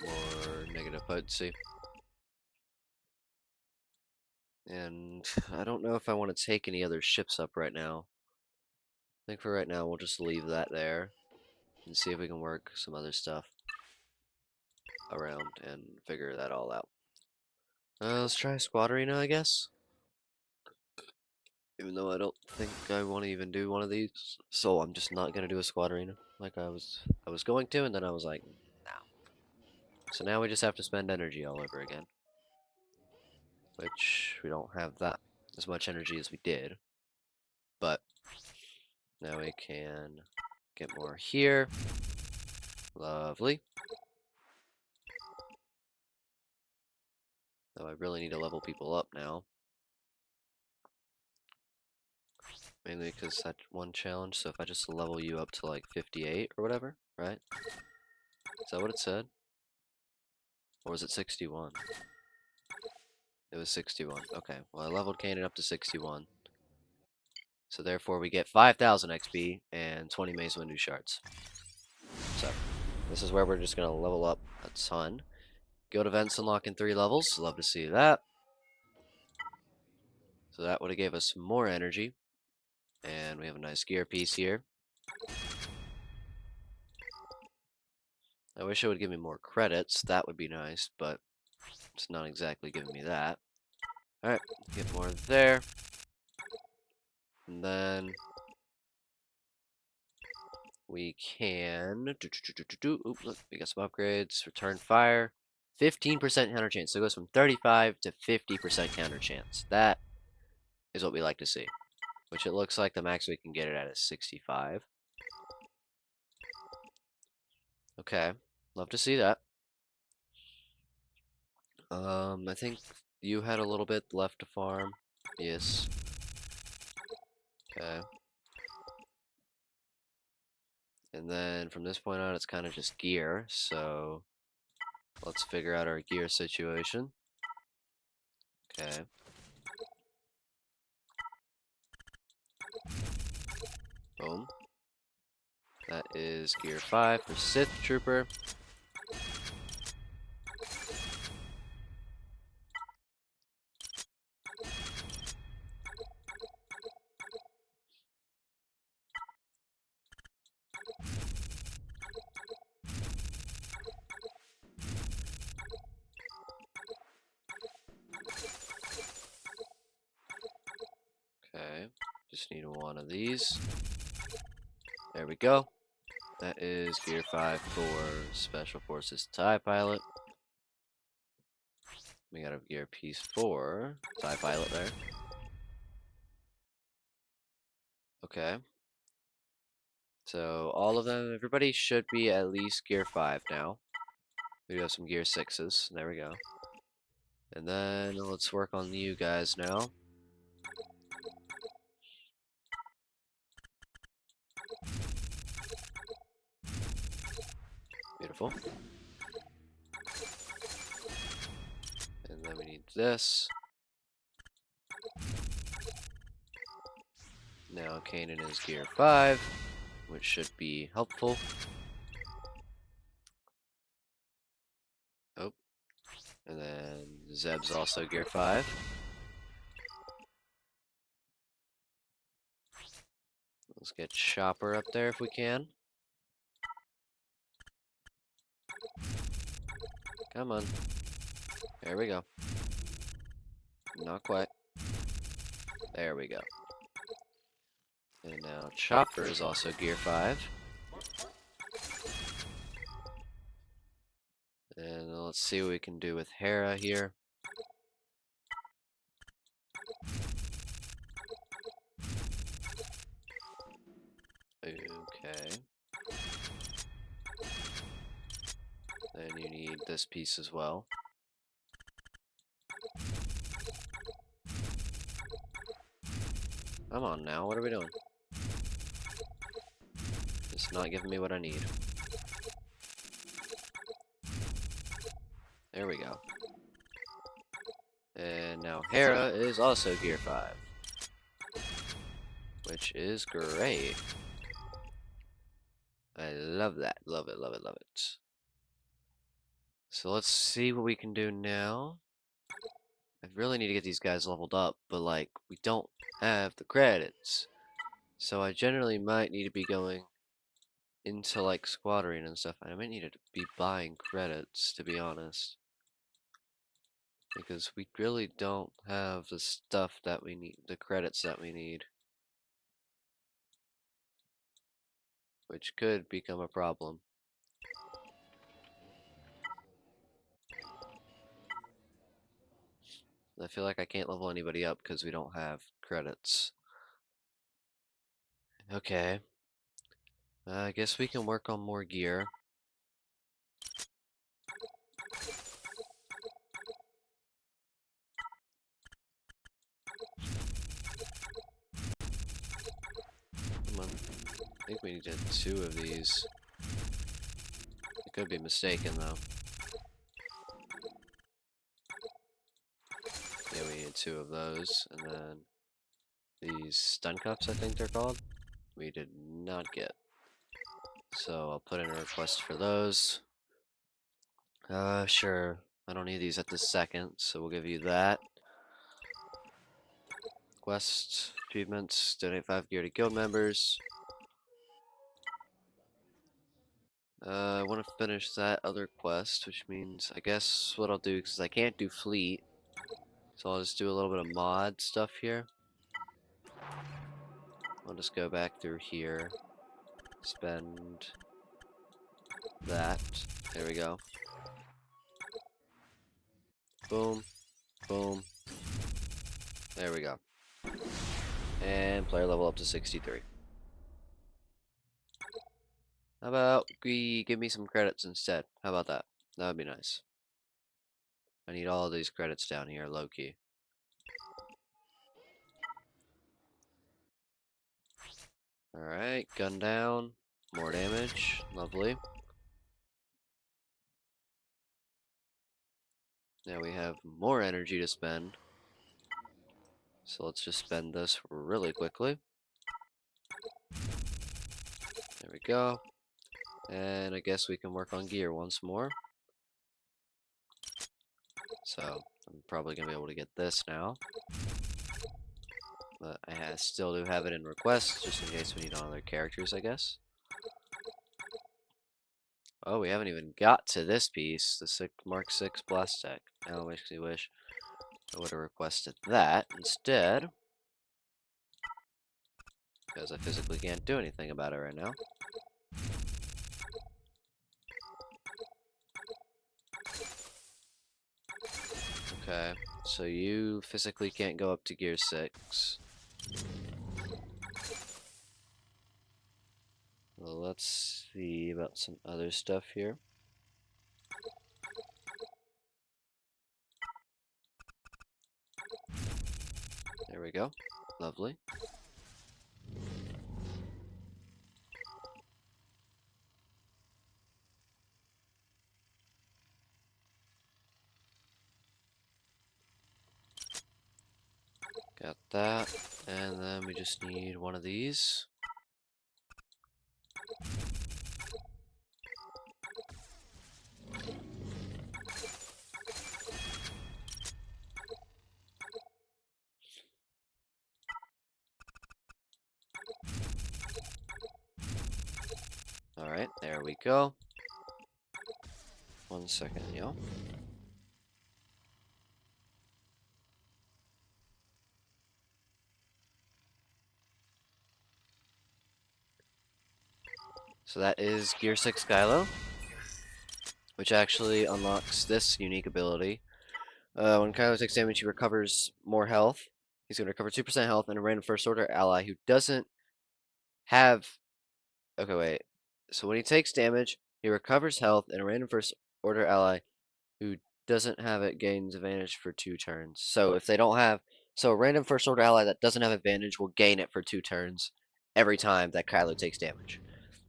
more negative potency. And I don't know if I want to take any other ships up right now. I think for right now we'll just leave that there and see if we can work some other stuff around and figure that all out. Let's try Squad Arena, I guess. Even though I don't think I want to even do one of these, so I'm just not gonna do a Squad Arena like I was going to, and then I was like, no. So now we just have to spend energy all over again, which we don't have that as much energy as we did, but now we can get more here. Lovely. Though I really need to level people up now. Mainly because that one challenge, so if I just level you up to like 58 or whatever, right? Is that what it said? Or was it 61? It was 61. Okay, well I leveled Kanan up to 61. So therefore we get 5,000 XP and 20 Maze Windu shards. So, this is where we're just going to level up a ton. Guild events unlock in 3 levels. Love to see that. So that would have gave us more energy. And we have a nice gear piece here. I wish it would give me more credits. That would be nice, but it's not exactly giving me that. Alright, get more there. And then we can... Ooh, look, we got some upgrades. Return fire. 15% counter chance. So it goes from 35 to 50% counter chance. That is what we like to see. Which it looks like the max we can get it at is 65. Okay. Love to see that. I think you had a little bit left to farm. Yes. Okay. And then from this point on, it's kind of just gear. So let's figure out our gear situation. Okay. Boom. That is gear 5 for Sith Trooper. Okay. Just need one of these. There we go. That is gear 5 for Special Forces TIE Pilot. We got a gear piece for TIE Pilot there. Okay. So all of them, everybody should be at least gear 5 now. We do have some gear 6s. There we go. And then let's work on you guys now. Beautiful. And then we need this. Now Kanan is gear 5, which should be helpful. Oh. And then Zeb's also gear 5. Let's get Chopper up there if we can. Come on. There we go. Not quite. There we go. And now Chopper is also gear 5. And let's see what we can do with Hera here. Okay. Then you need this piece as well. Come on now, what are we doing? It's not giving me what I need. There we go. And now Hera is also Gear 5. Which is great. I love that. Love it, love it, love it. So let's see what we can do now. I really need to get these guys leveled up, but like, we don't have the credits. So I generally might need to be going into like squad arena and stuff. I might need to be buying credits, to be honest. Because we really don't have the stuff that we need, the credits that we need. Which could become a problem. I feel like I can't level anybody up because we don't have credits. Okay. I guess we can work on more gear. Come on. I think we needed 2 of these. I could be mistaken though. Yeah, we needed 2 of those. And then these stun cuffs, I think they're called, we did not get. So I'll put in a request for those. Sure. I don't need these at this second, so we'll give you that. Quest achievements, donate 5 gear to guild members. I want to finish that other quest, which means I guess what I'll do, because I can't do fleet, so I'll just do a little bit of mod stuff here. I'll just go back through here, spend that. There we go. Boom, boom. There we go. And player level up to 63. How about we give me some credits instead? How about that? That would be nice. I need all of these credits down here, low-key. Alright, gun down. More damage. Lovely. Now we have more energy to spend. So let's just spend this really quickly. There we go. And I guess we can work on gear once more. So I'm probably going to be able to get this now. But I still do have it in requests, just in case we need other characters, I guess. Oh, we haven't even got to this piece, the Mark 6 blast tech. Now it makes me wish I would have requested that instead. Because I physically can't do anything about it right now. Okay, so you physically can't go up to gear 6. Well, let's see about some other stuff here. There we go. Lovely. Got that. And then we just need one of these. Alright, there we go. 1 second, yo. So that is Gear 6 Kylo, which actually unlocks this unique ability. When Kylo takes damage, he recovers more health. He's going to recover 2% health, and a random first order ally who doesn't have... Okay, wait. So when he takes damage, he recovers health, and a random first order ally who doesn't have it gains advantage for 2 turns. So if they don't have... So a random first order ally that doesn't have advantage will gain it for 2 turns every time that Kylo takes damage.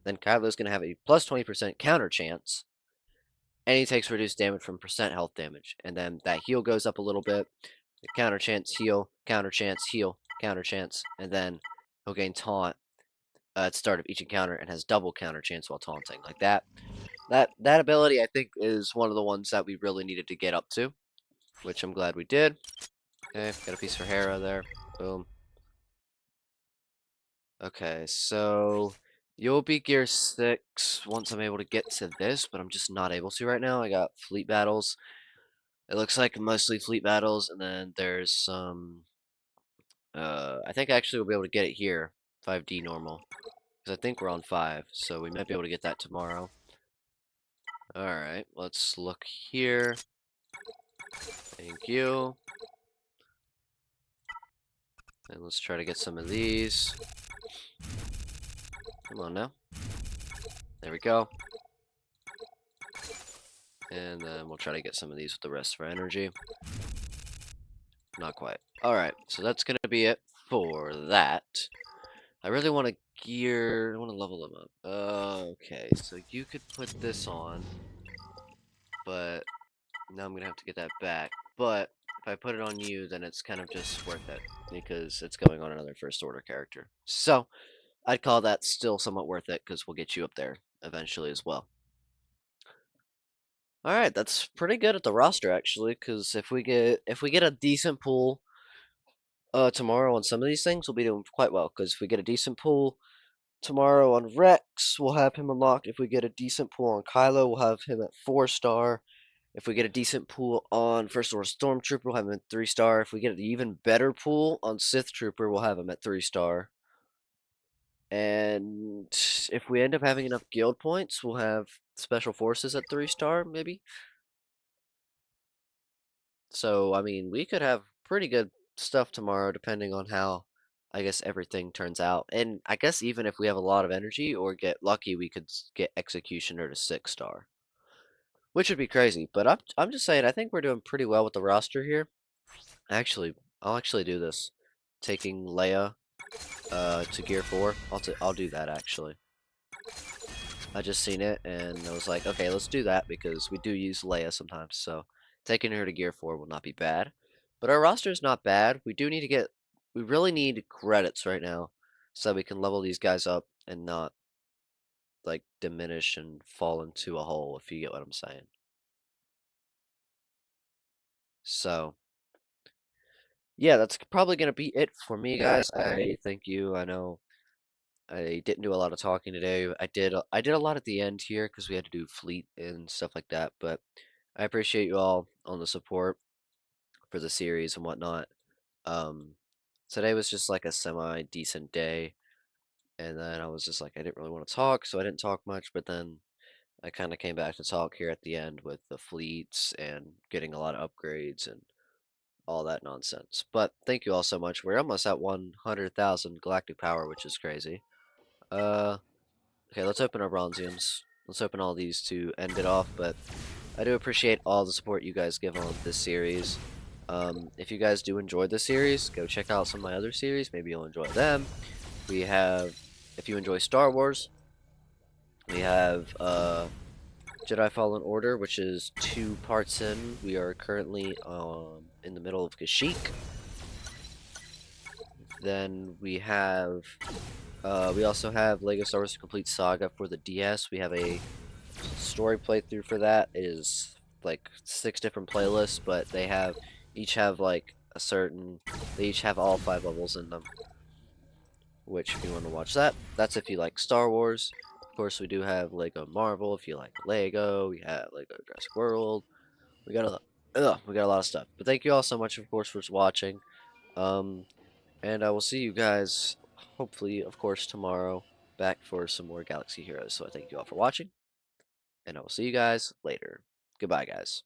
then Kylo's going to have a plus 20% counter chance, and he takes reduced damage from percent health damage. And then that heal goes up a little bit. The counter chance, heal, counter chance, heal, counter chance, and then he'll gain taunt at the start of each encounter and has double counter chance while taunting. Like that. That ability, I think, is one of the ones that we really needed to get up to, which I'm glad we did. Okay, got a piece for Hera there. Boom. Okay, so you'll be gear 6 once I'm able to get to this, but I'm just not able to right now. I got fleet battles. It looks like mostly fleet battles, and then there's some, I think actually we'll be able to get it here, 5D normal, because I think we're on 5, so we might be able to get that tomorrow. Alright, let's look here. Thank you. And let's try to get some of these. Come on now. There we go. And then we'll try to get some of these with the rest of our energy. Not quite. Alright, so that's going to be it for that. I really want to I want to level them up. Okay, so you could put this on, but now I'm going to have to get that back. But if I put it on you, then it's kind of just worth it, because it's going on another first order character. So, I'd call that still somewhat worth it, because we'll get you up there eventually as well. Alright, that's pretty good at the roster, actually, because if we get a decent pool tomorrow on some of these things, we'll be doing quite well, because if we get a decent pool tomorrow on Rex, we'll have him unlocked. If we get a decent pool on Kylo, we'll have him at 4-star. If we get a decent pool on First Order Stormtrooper, we'll have him at 3-star. If we get an even better pool on Sith Trooper, we'll have him at 3-star. And if we end up having enough guild points, we'll have Special Forces at 3-star, maybe. So, I mean, we could have pretty good stuff tomorrow, depending on how, I guess, everything turns out. And I guess even if we have a lot of energy or get lucky, we could get Executioner to 6-star, which would be crazy. But I'm just saying, I think we're doing pretty well with the roster here. Actually, I'll actually do this, taking Leia to Gear 4. I'll do that actually. I just seen it and I was like, okay, let's do that because we do use Leia sometimes. So taking her to Gear 4 will not be bad. But our roster is not bad. We really need credits right now so we can level these guys up and not like diminish and fall into a hole, if you get what I'm saying. So yeah, that's probably gonna be it for me, guys. I thank you. I know I didn't do a lot of talking today. I did a lot at the end here because we had to do fleet and stuff like that. But I appreciate you all on the support for the series and whatnot. Um, Today was just like a semi decent day, and then I was just like I didn't really want to talk, so I didn't talk much. But then I kind of came back to talk here at the end with the fleets and getting a lot of upgrades and all that nonsense. But thank you all so much. We're almost at 100,000 galactic power, which is crazy. Uh, Okay, let's open our bronziums. Let's open all these to end it off, but I do appreciate all the support you guys give on this series. If you guys do enjoy this series, go check out some of my other series. Maybe you'll enjoy them. We have, if you enjoy Star Wars, we have Jedi Fallen Order, which is 2 parts in. We are currently in the middle of Kashyyyk. Then we also have Lego Star Wars: The Complete Saga for the DS. We have a story playthrough for that. It is like 6 different playlists, but each have like they each have all 5 levels in them. Which, if you want to watch that, that's if you like Star Wars. Of course, we do have Lego Marvel. If you like Lego, we have Lego Jurassic World. We got we got a lot of stuff. But thank you all so much, of course, for watching. Um, and I will see you guys, hopefully, of course, tomorrow, back for some more Galaxy Heroes. So I thank you all for watching, and I will see you guys later. Goodbye, guys.